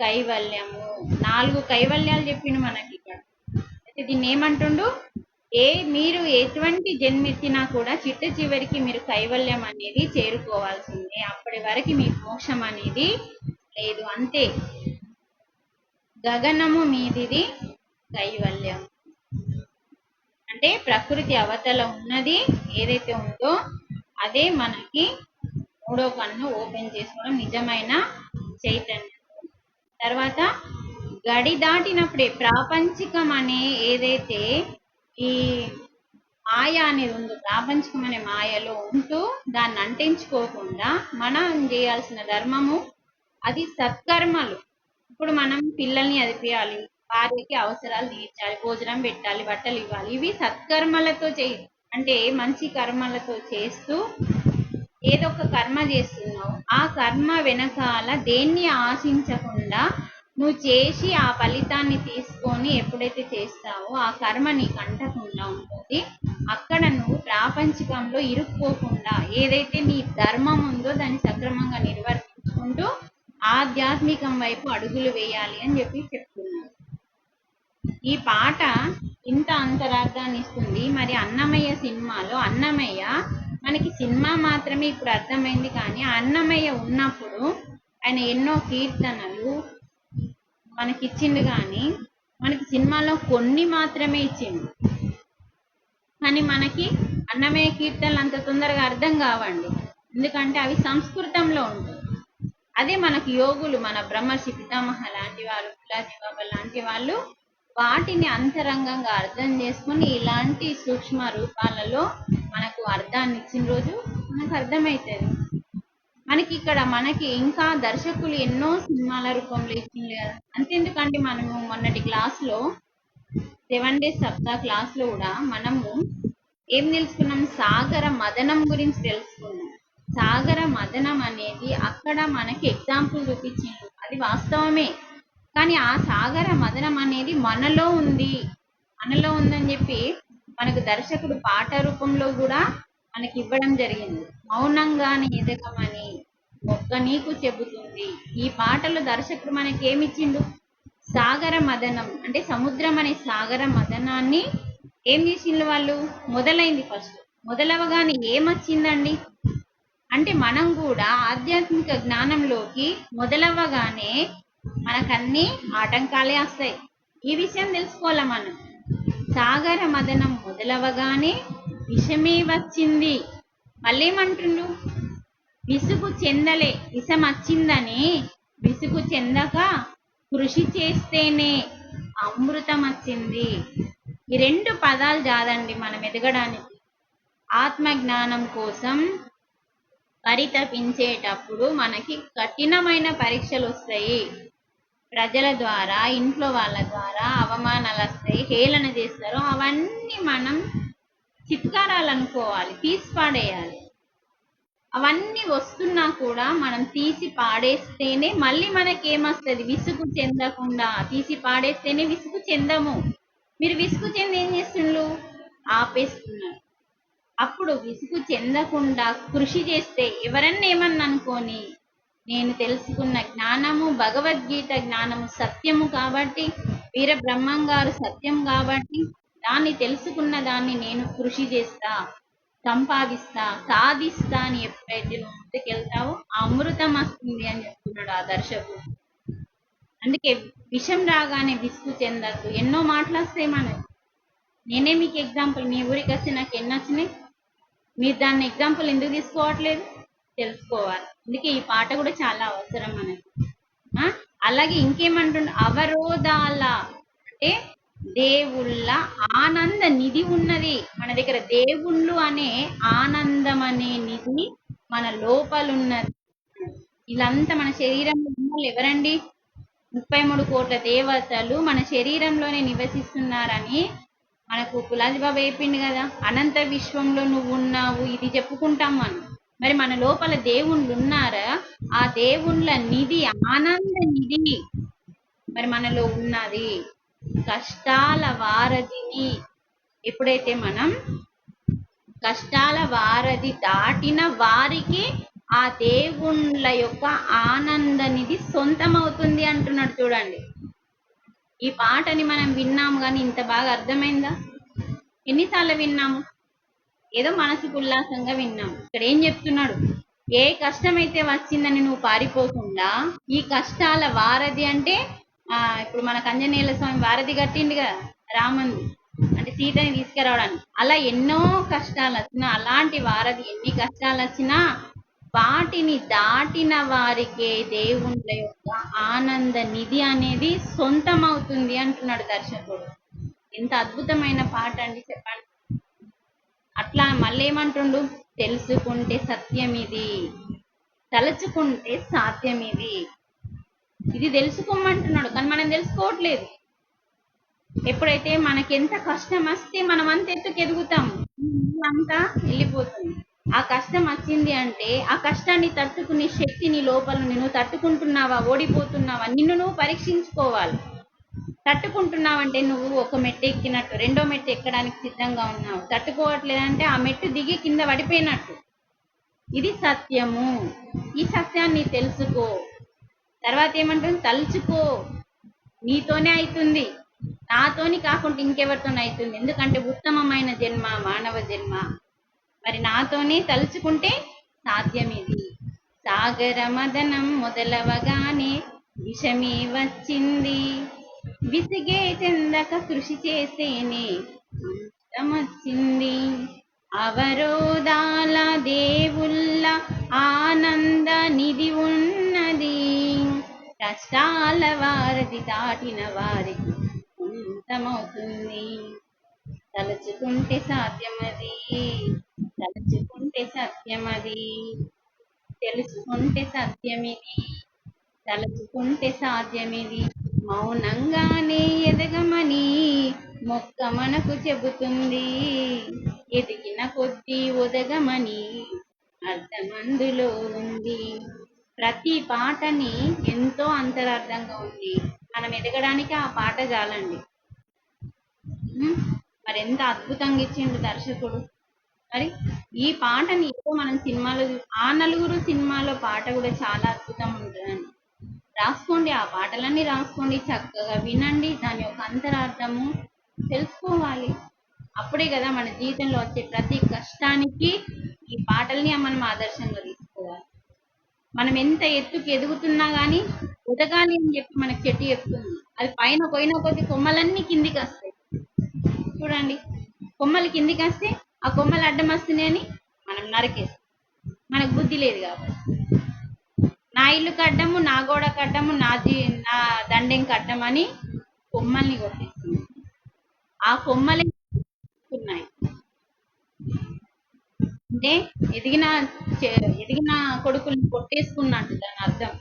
కైవల్యము. 4 కైవల్యాలు చెప్పిండు మనకి ఇక్కడ. అయితే దీన్ని ఏమంటుండు? మీరు ఎటువంటి జన్మెత్తినా కూడా చిట్ట చివరికి మీరు కైవల్యం అనేది చేరుకోవాల్సిందే. అప్పటి వరకు మీకు మోక్షం అనేది లేదు. అంతే, గగనము మీదిది కైవల్యం. అంటే ప్రకృతి అవతల ఉన్నది ఏదైతే ఉందో అదే మనకి 3వ కన్ను ఓపెన్ చేసుకోవడం, నిజమైన చైతన్యం. తర్వాత గడి దాటినప్పుడే ప్రాపంచికం అనే ఏదైతే ఈ మాయ అనేది ఉందో, ప్రాపంచికం అనే మాయలో ఉంటూ దాన్ని అంటించుకోకుండా మనం చేయాల్సిన ధర్మము అది సత్కర్మలు. ఇప్పుడు మనం పిల్లల్ని అదిపేయాలి, భార్యకి అవసరాలు తీర్చాలి, భోజనం పెట్టాలి, బట్టలు ఇవ్వాలి. ఇవి సత్కర్మలతో అంటే మంచి కర్మలతో చేస్తూ ఏదో ఒక కర్మ చేస్తున్నావు. ఆ కర్మ వెనకాల దేన్ని ఆశించకుండా నువ్వు చేసి ఆ ఫలితాన్ని తీసుకొని ఎప్పుడైతే చేస్తావో ఆ కర్మ నీకు అంటకుండా ఉంటుంది. అక్కడ నువ్వు ప్రాపంచికంలో ఇరుక్కోకుండా ఏదైతే నీ ధర్మం ఉందో దాన్ని సక్రమంగా నిర్వర్తించుకుంటూ ఆధ్యాత్మికం వైపు అడుగులు వేయాలి అని చెప్పి చెప్తున్నాను. ఈ పాట ఇంత అంతరార్థాన్ని ఇస్తుంది. మరి అన్నమయ్య సినిమాలో అన్నమయ్య మనకి సినిమా మాత్రమే ఇప్పుడు అర్థమైంది, కానీ అన్నమయ్య ఉన్నప్పుడు ఆయన ఎన్నో కీర్తనలు మనకిచ్చిండు, కానీ మనకి సినిమాలో కొన్ని మాత్రమే ఇచ్చిండు. కానీ మనకి అన్నమయ్య కీర్తనలు అంత తొందరగా అర్థం కావండి, ఎందుకంటే అవి సంస్కృతంలో ఉంటాయి. అదే మనకి యోగులు, మన బ్రహ్మర్షి పితామహ లాంటి వాళ్ళు, గులాజీ బాబా లాంటి వాళ్ళు వాటిని అంతరంగంగా అర్థం చేసుకొని ఇలాంటి సూక్ష్మ రూపాలలో మనకు అర్థాన్ని ఇచ్చిన రోజు మనకు అర్థమవుతుంది. మనకి ఇంకా దర్శకులు ఎన్నో సినిమాల రూపంలో ఇచ్చింది కదా. అంతెందుకంటే మనము మొన్నటి క్లాస్లో 7 days సప్తా క్లాస్లో కూడా మనము ఏం తెలుసుకున్నాం? సాగర మదనం గురించి తెలుసుకున్నాం. సాగర మదనం అనేది అక్కడ మనకి ఎగ్జాంపుల్ చూపించింది, అది వాస్తవమే. కానీ ఆ సాగర మదనం అనేది మనలో ఉందని చెప్పి మనకు దర్శకుడు పాట రూపంలో కూడా మనకి ఇవ్వడం జరిగింది. మౌనంగానే ఎదగమని మొక్క నీకు చెబుతుంది. ఈ పాటలో దర్శకుడు మనకి ఏమిచ్చిండు? సాగర మదనం అంటే సముద్రం అనే సాగర మదనాన్ని ఏం చేసిండ్రు వాళ్ళు? మొదలైంది. ఫస్ట్ మొదలవగానే ఏమొచ్చిందండి అంటే మనం కూడా ఆధ్యాత్మిక జ్ఞానంలోకి మొదలవ్వగానే మనకన్నీ ఆటంకాలే వస్తాయి. ఈ విషయం తెలుసుకోవాలా మనం. సాగర మదనం మొదలవగానే విషమే వచ్చింది. మళ్ళేమంటుండు? విసుగు చెందలే, విషం వచ్చిందని విసుగు చెందక కృషి చేస్తేనే అమృతం వచ్చింది. ఈ 2 పదాలు చాలండి మనం ఎదగడానికి. ఆత్మ జ్ఞానం కోసం పరితపించేటప్పుడు మనకి కఠినమైన పరీక్షలు వస్తాయి. ప్రజల ద్వారా, ఇంట్లో వాళ్ళ ద్వారా అవమానాలు వస్తాయి, హేళన చేస్తారు. అవన్నీ మనం చిత్కారాలు అనుకోవాలి, తీసి పాడేయాలి. అవన్నీ వస్తున్నా కూడా మనం తీసి పాడేస్తేనే మళ్ళీ మనకేమొస్తుంది? విసుగు చెందకుండా తీసి పాడేస్తేనే విసుగు చెందము. మీరు విసుగు చెంది ఏం చేస్తుండ్రు? ఆపేస్తున్నారు. అప్పుడు విసుగు చెందకుండా కృషి చేస్తే ఎవరన్నా ఏమన్నా అనుకోని, నేను తెలుసుకున్న జ్ఞానము భగవద్గీత జ్ఞానము సత్యము కాబట్టి, వీర బ్రహ్మం గారు సత్యం కాబట్టి, దాన్ని తెలుసుకున్న దాన్ని నేను కృషి చేస్తా, సంపాదిస్తా, సాధిస్తా అని ఎప్పుడైతే నువ్వు ముందుకెళ్తావో అమృతం వస్తుంది అని చెప్తున్నాడు ఆ దర్శకుడు. అందుకే విషం రాగానే విసుగు చెందద్దు. ఎన్నో మాటలు వస్తాయి మనకి. నేనే మీకు ఎగ్జాంపుల్, మీ ఊరికి వస్తే నాకు ఎన్ని వచ్చినాయి? మీరు దాన్ని ఎగ్జాంపుల్ ఎందుకు తీసుకోవట్లేదు? తెలుసుకోవాలి. అందుకే ఈ పాట కూడా చాలా అవసరం మనకి. అలాగే ఇంకేమంటుండ? అవరోధాల అంటే దేవుళ్ళ ఆనంద నిధి ఉన్నది మన దగ్గర. దేవుళ్ళు అనే ఆనందం అనే నిధి మన లోపలున్నది. ఇదంతా మన శరీరంలో ఉన్న ఎవరండి? 33 కోట్ల దేవతలు మన శరీరంలోనే నివసిస్తున్నారని మనకు కులాది బాబా చెప్పిండు కదా. అనంత విశ్వంలో నువ్వు ఉన్నావు, ఇది చెప్పుకుంటాం మనం. మరి మన లోపల దేవుళ్ళు ఉన్నారా? ఆ దేవుళ్ళ నిధి, ఆనంద నిధి మరి మనలో ఉన్నది. కష్టాల వారధిని ఎప్పుడైతే మనం కష్టాల వారధి దాటిన వారికి ఆ దేవుళ్ళ యొక్క ఆనంద నిధి సొంతమవుతుంది అంటున్నాడు. చూడండి, ఈ పాటని మనం విన్నాము కానీ ఇంత బాగా అర్థమైందా? ఎన్నిసార్లు విన్నాము? ఏదో మనసుకు ఉల్లాసంగా విన్నాము. ఇక్కడ ఏం చెప్తున్నాడు? ఏ కష్టమైతే వచ్చిందని నువ్వు పారిపోకుండా ఈ కష్టాల వారధి అంటే ఇప్పుడు మనకు ఆంజనేయుల స్వామి వారధి కట్టిండుగా రాముంది అంటే సీతని తీసుకురావడానికి. అలా ఎన్నో కష్టాలు వచ్చినా, అలాంటి వారధి ఎన్ని కష్టాలు వచ్చినా వాటిని దాటిన వారికే దేవుళ్ళ యొక్క ఆనంద నిధి అనేది సొంతమవుతుంది అంటున్నాడు దర్శకుడు. ఎంత అద్భుతమైన పాట అండి, చెప్పండి. అట్లా మళ్ళీ ఏమంటుండు? తెలుసుకుంటే సత్యం ఇది, తలుచుకుంటే సాధ్యం ఇది. ఇది తెలుసుకోమంటున్నాడు కానీ మనం తెలుసుకోవట్లేదు. ఎప్పుడైతే మనకెంత కష్టం వస్తే మనం అంత ఎత్తుకు ఎదుగుతాం, అంతా వెళ్ళిపోతుంది. ఆ కష్టం వచ్చింది అంటే ఆ కష్టాన్ని తట్టుకునే శక్తి నీ లోపల నువ్వు తట్టుకుంటున్నావా, ఓడిపోతున్నావా, నిన్ను నువ్వు పరీక్షించుకోవాలి. తట్టుకుంటున్నావంటే నువ్వు ఒక మెట్టు ఎక్కినట్టు, రెండో మెట్టు ఎక్కడానికి సిద్ధంగా ఉన్నావు. తట్టుకోవట్లేదంటే ఆ మెట్టు దిగి కింద పడిపోయినట్టు. ఇది సత్యము. ఈ సత్యాన్ని తెలుసుకో. తర్వాత ఏమంటుంది? తలుచుకో. నీతోనే అవుతుంది, నాతోని కాకుండా ఇంకెవరితోనే అవుతుంది. ఎందుకంటే ఉత్తమమైన జన్మ మానవ జన్మ. మరి నాతోనే తలుచుకుంటే సాధ్యం ఇది. సాగర మదనం మొదలవగానే విషమే వచ్చింది, విసిగే చెందక కృషి చేసేనే వచ్చింది. అవరోధాల దేవుళ్ళ ఆనంద నిధి ఉన్నది, కష్టాల వారధి దాటిన వారికి అర్థమవుతుంది. తలుచుకుంటే సాధ్యమది, తలుచుకుంటే సత్యమది, తెలుసుకుంటే సత్యమిది, తలుచుకుంటే సాధ్యమిది. మౌనంగానే ఎదగమని మొక్క మనకు చెబుతుంది, ఎదిగిన కొద్దీ ఒదగమని అర్థమందులో ఉంది. ప్రతి పాటని ఎంతో అంతరార్థంగా ఉంది. మనం ఎదగడానికి ఆ పాట చాలండి. మరి ఎంత అద్భుతంగా ఇచ్చిండు దర్శకుడు. మరి ఈ పాటని ఏదో మనం సినిమాలో ఆ నలుగురు సినిమాలో పాట కూడా చాలా అద్భుతంగా ఉంటుందండి. రాసుకోండి, ఆ పాటలన్నీ రాసుకోండి, చక్కగా వినండి, దాని యొక్క అంతరార్థము తెలుసుకోవాలి. అప్పుడే కదా మన జీవితంలో వచ్చే ప్రతి కష్టానికి ఈ పాటల్ని మనం ఆదర్శంగా తీసుకోవాలి. మనం ఎంత ఎత్తుకు ఎదుగుతున్నా కానీ ఎదగాలి అని చెప్పి మనకి చెట్టు చెప్తుంది. అది పైన పోయిన కొద్ది కొమ్మలన్నీ కిందికి వస్తాయి. చూడండి, కొమ్మలు కిందికి వస్తే ఆ కొమ్మలు అడ్డం వస్తున్నాయని మనం నరికేస్తాం. మనకు బుద్ధి లేదు కాబట్టి. నా ఇల్లు కడ్డము, నా గోడ కడ్డము, నా దండెం కడ్డమని కొమ్మల్ని కొట్టేస్తుంది. ఆ కొమ్మలే ఉన్నాయి అంటే ఎదిగిన కొడుకుల్ని కొట్టేసుకున్నట్టు దాని అర్థం.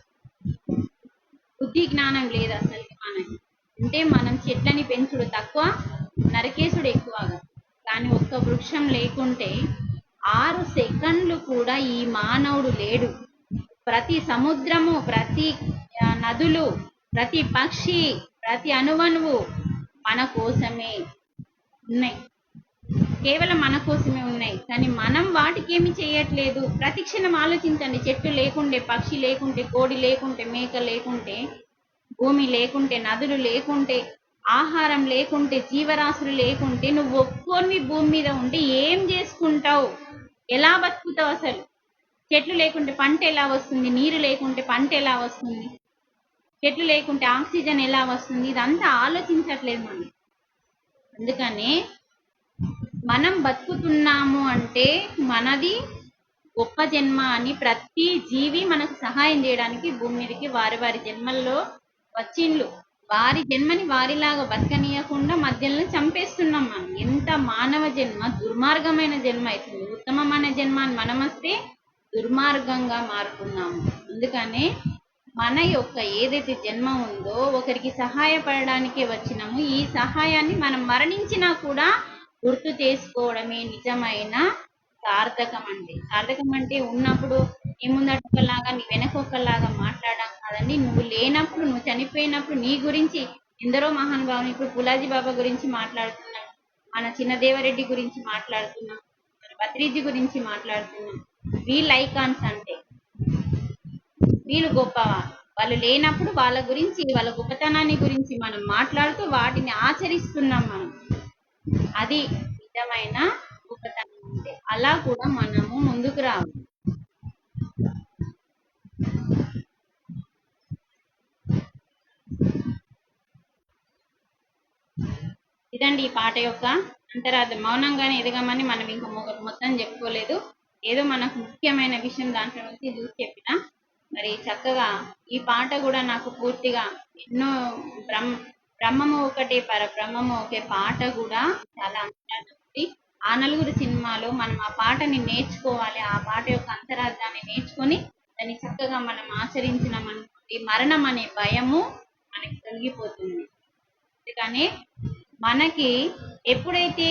బుద్ధి జ్ఞానం లేదు అసలు మనకి. అంటే మనం చెట్లని పెంచుడు తక్కువ, నరికేసుడు ఎక్కువగా. కానీ ఒక్క వృక్షం లేకుంటే 6 సెకండ్లు కూడా ఈ మానవుడు లేడు. ప్రతి సముద్రము, ప్రతి నదులు, ప్రతి పక్షి, ప్రతి అణువణువు మన కోసమే ఉన్నాయి, కేవలం మన కోసమే ఉన్నాయి. కానీ మనం వాటికి ఏమి చేయట్లేదు. ప్రతి క్షణం ఆలోచించండి, చెట్టు లేకుంటే, పక్షి లేకుంటే, కోడి లేకుంటే, మేక లేకుంటే, భూమి లేకుంటే, నదులు లేకుంటే, ఆహారం లేకుంటే, జీవరాశులు లేకుంటే, నువ్వు ఒక్కోని భూమి మీద ఉంటే ఏం చేసుకుంటావు? ఎలా బతుకుతావు అసలు? చెట్లు లేకుంటే పంట ఎలా వస్తుంది? నీరు లేకుంటే పంట ఎలా వస్తుంది? చెట్లు లేకుంటే ఆక్సిజన్ ఎలా వస్తుంది? ఇదంతా ఆలోచించట్లేదు మనం. అందుకనే మనం బతుకుతున్నాము అంటే మనది గొప్ప జన్మ అని ప్రతి జీవి మనకు సహాయం చేయడానికి భూమి మీదకి వారి వారి జన్మల్లో వచ్చిండ్లు. వారి జన్మని వారిలాగా బతకనీయకుండా మధ్యలో చంపేస్తున్నాం మనం. ఎంత మానవ జన్మ దుర్మార్గమైన జన్మ అవుతుంది. ఉత్తమమైన జన్మ అని మనం వస్తే దుర్మార్గంగా మారుతున్నాము. అందుకనే మన యొక్క ఏదైతే జన్మ ఉందో ఒకరికి సహాయపడడానికే వచ్చినాము. ఈ సహాయాన్ని మనం మరణించినా కూడా గుర్తు చేసుకోవడమే నిజమైన సార్థకం అంటే. సార్థకం అంటే ఉన్నప్పుడు నీ ముందటొకలాగా నీ వెనకొకలాగా మాట్లాడడం కాదండి. నువ్వు లేనప్పుడు, నువ్వు చనిపోయినప్పుడు నీ గురించి ఎందరో మహానుభావులు, ఇప్పుడు పులాజీ బాబా గురించి మాట్లాడుతున్నాం, మన చిన్నదేవరెడ్డి గురించి మాట్లాడుతున్నాం, మన భద్రీజీ గురించి మాట్లాడుతున్నాం. వీళ్ళు ఐకాన్స్ అంటే వీళ్ళు గొప్పవా? వాళ్ళు లేనప్పుడు వాళ్ళ గురించి, వాళ్ళ గొప్పతనాన్ని గురించి మనం మాట్లాడుతూ వాటిని ఆచరిస్తున్నాం మనం. అది నిజమైన గొప్పతనం అంటే. అలా కూడా మనము ముందుకు రావాలి. ఇదండి ఈ పాట యొక్క అంతరార్థం. మౌనంగానే ఎదగమని మనం ఇంకా మొత్తం చెప్పుకోలేదు. ఏదో మనకు ముఖ్యమైన విషయం దాంట్లో నుంచి చూసి చెప్పిన. మరి చక్కగా ఈ పాట కూడా నాకు పూర్తిగా ఎన్నో బ్రహ్మము ఒకటే పరబ్రహ్మము ఒకే పాట కూడా చాలా అంతరార్థం ఉంది. ఆ నలుగురు సినిమాలో మనం ఆ పాటని నేర్చుకోవాలి. ఆ పాట యొక్క అంతరార్థాన్ని నేర్చుకొని దాన్ని చక్కగా మనం ఆచరించినామనుకోండి, మరణం అనే భయము మనకి తొలగిపోతుంది. అందుకని మనకి ఎప్పుడైతే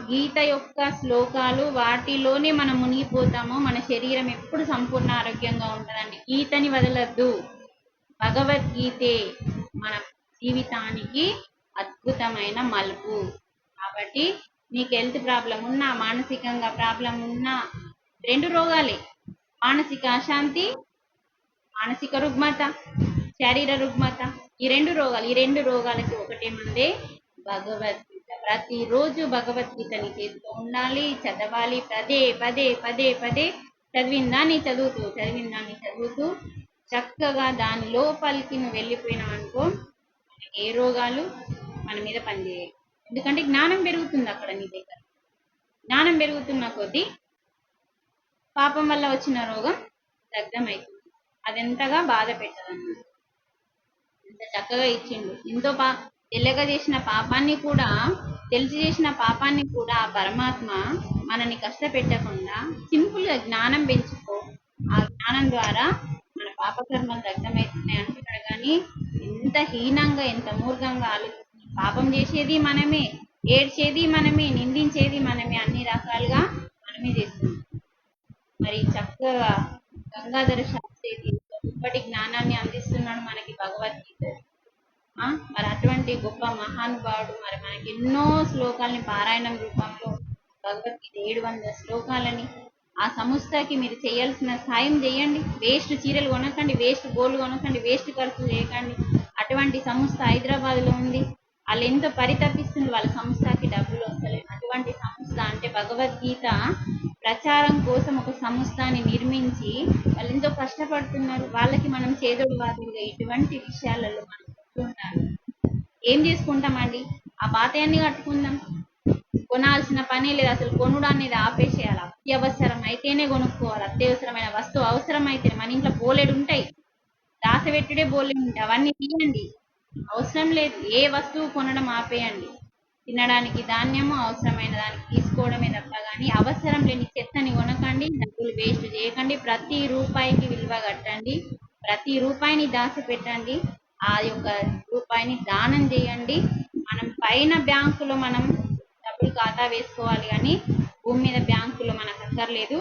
గీత యొక్క శ్లోకాలు వాటిలోనే మనం మునిగిపోతామో మన శరీరం ఎప్పుడు సంపూర్ణ ఆరోగ్యంగా ఉంటుందండి. గీతని వదలద్దు. భగవద్గీతే మన జీవితానికి అద్భుతమైన మలుపు. కాబట్టి మీకు హెల్త్ ప్రాబ్లం ఉన్నా, మానసికంగా ప్రాబ్లం ఉన్నా, 2 రోగాలే, మానసిక అశాంతి, మానసిక రుగ్మత, శరీర రుగ్మత, ఈ 2 రోగాలకి ఒకటే మందే భగవద్గీత. ప్రతిరోజు భగవద్గీతని చేస్తూ ఉండాలి, చదవాలి. పదే పదే పదే పదే చదివిందాన్ని చదువుతూ చక్కగా దాని లోపలికి నువ్వు వెళ్ళిపోయినావు అనుకో, ఏ రోగాలు మన మీద పనిచేయాలి. ఎందుకంటే జ్ఞానం పెరుగుతుంది అక్కడ నీ దగ్గర. జ్ఞానం పెరుగుతున్న కొద్దీ పాపం వల్ల వచ్చిన రోగం దగ్ధమవుతుంది. అదెంతగా బాధ పెట్టదన్నమాట. ఎంత చక్కగా ఇచ్చిండు. తెలియక చేసిన పాపాన్ని కూడా, తెలిసి చేసిన పాపాన్ని కూడా ఆ పరమాత్మ మనని కష్టపెట్టకుండా సింపుల్ గా జ్ఞానం పెంచుకో, ఆ జ్ఞానం ద్వారా మన పాపకర్మలు దగ్ధమవుతున్నాయి అంటున్నాడు. కానీ ఎంత హీనంగా, ఎంత మూర్ఖంగా ఆలోచిస్తుంది. పాపం చేసేది మనమే, ఏడ్చేది మనమే, నిందించేది మనమే, అన్ని రకాలుగా మనమే చేస్తున్నాం. మరి చక్కగా గంగాధర శాస్త్రి గొప్పటి జ్ఞానాన్ని అందిస్తున్నాడు మనకి భగవద్గీత. మరి అటువంటి గొప్ప మహానుభావుడు మరి మనకి ఎన్నో శ్లోకాలని పారాయణం రూపంలో, భగవద్గీత 700 శ్లోకాలని ఆ సంస్థకి మీరు చేయాల్సిన సాయం చేయండి. వేస్ట్ చీరలు కొనకండి, వేస్ట్ గోల్డ్ కొనకండి, వేస్ట్ ఖర్చు చేయకండి. అటువంటి సంస్థ హైదరాబాద్ లో ఉంది. వాళ్ళు ఎంతో పరితపిస్తుంది, వాళ్ళ సంస్థకి డబ్బులు వస్తలేదు. అటువంటి సంస్థ అంటే భగవద్గీత ప్రచారం కోసం ఒక సంస్థని నిర్మించి వాళ్ళు ఎంతో కష్టపడుతున్నారు. వాళ్ళకి మనం చేదోడు వాదులుగా ఇటువంటి విషయాలలో మనం ఉండాలి. ఏం చేసుకుంటామండి, ఆ పాతయాన్ని కట్టుకుందాం. కొనాల్సిన పని లేదు, అసలు కొనుడు అనేది ఆపేసేయాలి. అత్యవసరం అయితేనే కొనుక్కోవాలి. అత్యవసరమైన వస్తువు అవసరం అయితే, మన ఇంట్లో బోలెడు ఉంటాయి, దాసపెట్టుడే బోలెడు ఉంటాయి, అవన్నీ తీయండి. అవసరం లేదు ఏ వస్తువు కొనడం ఆపేయండి. తినడానికి ధాన్యము అవసరమైన దానికి తీసుకోవడమే తప్ప కానీ అవసరం లేని చెత్తని కొనకండి. డబ్బులు వేస్ట్ చేయకండి. ప్రతి రూపాయికి విలువ కట్టండి. ప్రతి రూపాయిని దాచిపెట్టండి. ఆ యొక్క రూపాయిని దానం చేయండి. మనం పైన బ్యాంకులో మనం డబ్బులు ఖాతా వేసుకోవాలి, కానీ భూమి మీద బ్యాంకులో మనకు అక్కర్లేదు.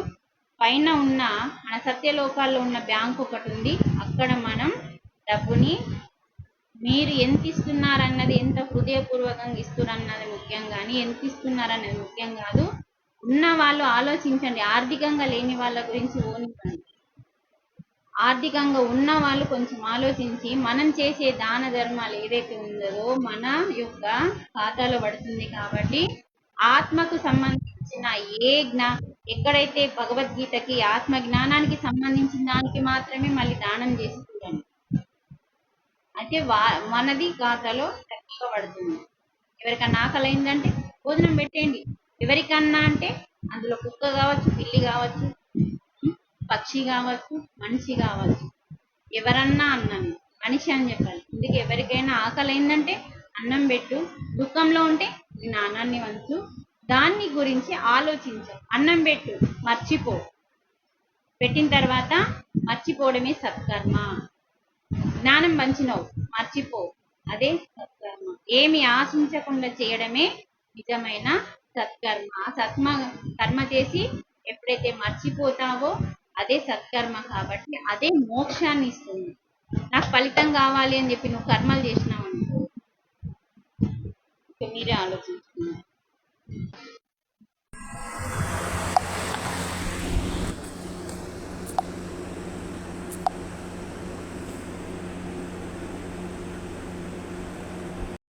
పైన ఉన్న మన సత్యలోకాల్లో ఉన్న బ్యాంకు ఒకటి ఉంది, అక్కడ మనం డబ్బుని మీరు ఎంత ఇస్తున్నారన్నది, ఎంత హృదయపూర్వకంగా ఇస్తున్నారన్నది ముఖ్యం, కానీ ఎంత ఇస్తున్నారన్నది ముఖ్యం కాదు. ఉన్న వాళ్ళు ఆలోచించండి, ఆర్థికంగా లేని వాళ్ళ గురించి ఊహించండి. ఆర్థికంగా ఉన్న వాళ్ళు కొంచెం ఆలోచించి మనం చేసే దాన ధర్మాలు ఏదైతే ఉందో మన యొక్క ఖాతాలో పడుతుంది. కాబట్టి ఆత్మకు సంబంధించిన ఎక్కడైతే భగవద్గీతకి ఆత్మ జ్ఞానానికి సంబంధించిన దానికి మాత్రమే మళ్ళీ దానం చేసుకోండి. అయితే మనది ఖాతాలో చక్కగా పడుతుంది. ఎవరికన్నా ఆకలి అయిందంటే భోజనం పెట్టేయండి. ఎవరికన్నా అంటే అందులో కుక్క కావచ్చు, పిల్లి కావచ్చు, పక్షి కావచ్చు, మనిషి కావచ్చు, ఎవరన్నా అన్నాను, మనిషి అని చెప్పాలి. అందుకే ఎవరికైనా ఆకలి అయిందంటే అన్నం పెట్టు, దుఃఖంలో ఉంటే జ్ఞానాన్ని వంచు, దాన్ని గురించి ఆలోచించు. అన్నం పెట్టు, మర్చిపో, పెట్టిన తర్వాత మర్చిపోవడమే సత్కర్మ. జ్ఞానం పంచినవు, మర్చిపో, అదే సత్కర్మ. ఏమి ఆశించకుండా చేయడమే నిజమైన సత్కర్మ. కర్మ చేసి ఎప్పుడైతే మర్చిపోతావో అదే సత్కర్మ. కాబట్టి అదే మోక్షాన్ని ఇస్తుంది. నాకు ఫలితం కావాలి అని చెప్పి నువ్వు కర్మలు చేసినావు అనుకో, మీరే ఆలోచించు.